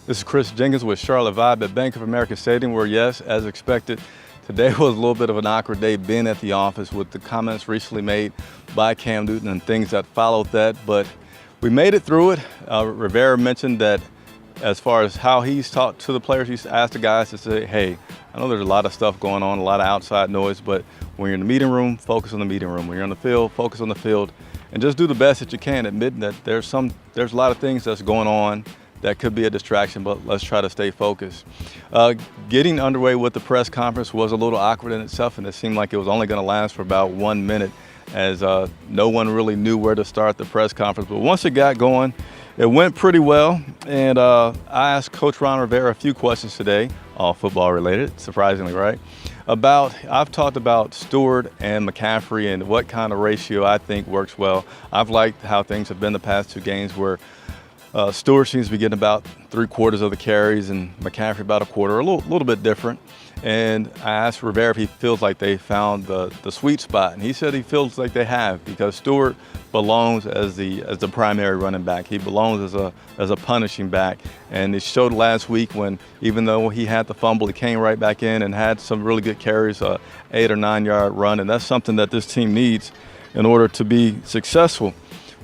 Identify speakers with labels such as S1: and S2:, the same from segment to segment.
S1: This is Chris Jenkins with Charlotte Vibe at Bank of America Stadium, where, yes, as expected, today was a little bit of an awkward day being at the office with the comments recently made by Cam Newton and things that followed that, but we made it through it. Rivera mentioned that as far as how he's talked to the players, he's asked the guys to say, hey, I know there's a lot of stuff going on, a lot of outside noise, but when you're in the meeting room, focus on the meeting room. When you're on the field, focus on the field, and just do the best that you can, admitting that there's a lot of things that's going on that could be a distraction, but let's try to stay focused. Getting underway with the press conference was a little awkward in itself, and it seemed like it was only going to last for about 1 minute, as no one really knew where to start the press conference. But once it got going, it went pretty well, and I asked Coach Ron Rivera a few questions today, all football related, surprisingly, right? I've talked about Stewart and McCaffrey and what kind of ratio I think works well. I've liked how things have been the past 2 games where Stewart seems to be getting about 3/4 of the carries and McCaffrey about 1/4, a little bit different. And I asked Rivera if he feels like they found the sweet spot, and he said he feels like they have, because Stewart belongs as the primary running back. He belongs as a punishing back, and it showed last week when, even though he had the fumble, he came right back in and had some really good carries, 8 or 9 yard run, and that's something that this team needs in order to be successful.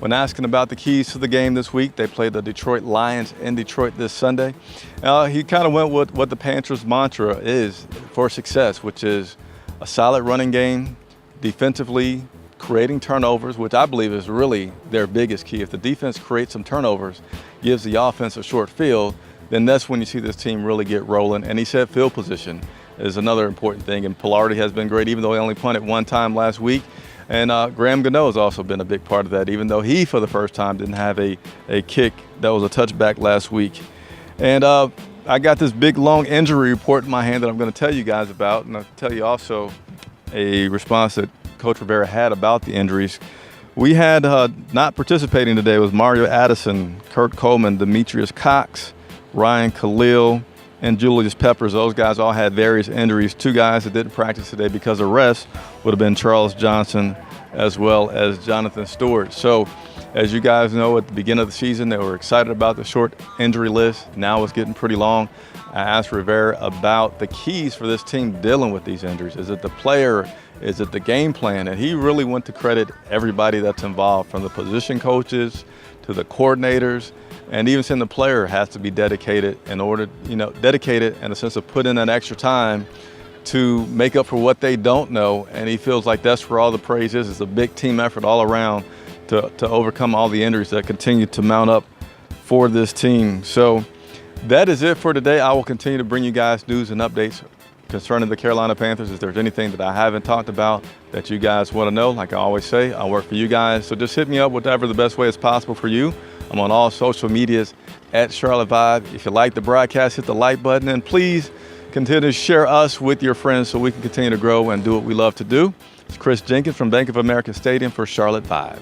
S1: When asking about the keys to the game this week, they played the Detroit Lions in Detroit this Sunday. He kind of went with what the Panthers' mantra is for success, which is a solid running game, defensively creating turnovers, which I believe is really their biggest key. If the defense creates some turnovers, gives the offense a short field, then that's when you see this team really get rolling. And he said field position is another important thing, and Polardi has been great, even though he only punted 1 time last week. And Graham Gano has also been a big part of that, even though he, for the first time, didn't have a kick that was a touchback last week. And I got this big, long injury report in my hand that I'm going to tell you guys about, and I'll tell you also a response that Coach Rivera had about the injuries. We had not participating today was Mario Addison, Kurt Coleman, Demetrius Cox, Ryan Khalil, and Julius Peppers. Those guys all had various injuries. 2 guys that didn't practice today because of rest would have been Charles Johnson as well as Jonathan Stewart. So, as you guys know, at the beginning of the season, they were excited about the short injury list. Now it's getting pretty long. I asked Rivera about the keys for this team dealing with these injuries. Is it the player? Is it the game plan? And he really went to credit everybody that's involved, from the position coaches to the coordinators, and even saying the player has to be dedicated in the sense of putting in that extra time to make up for what they don't know. And he feels like that's where all the praise is. It's a big team effort all around to overcome all the injuries that continue to mount up for this team. So that is it for today. I will continue to bring you guys news and updates concerning the Carolina Panthers. If there's anything that I haven't talked about that you guys want to know, like I always say, I work for you guys. So just hit me up whatever the best way is possible for you. I'm on all social medias at Charlotte Vibe. If you like the broadcast, hit the like button, and please continue to share us with your friends so we can continue to grow and do what we love to do. It's Chris Jenkins from Bank of America Stadium for Charlotte Vibe.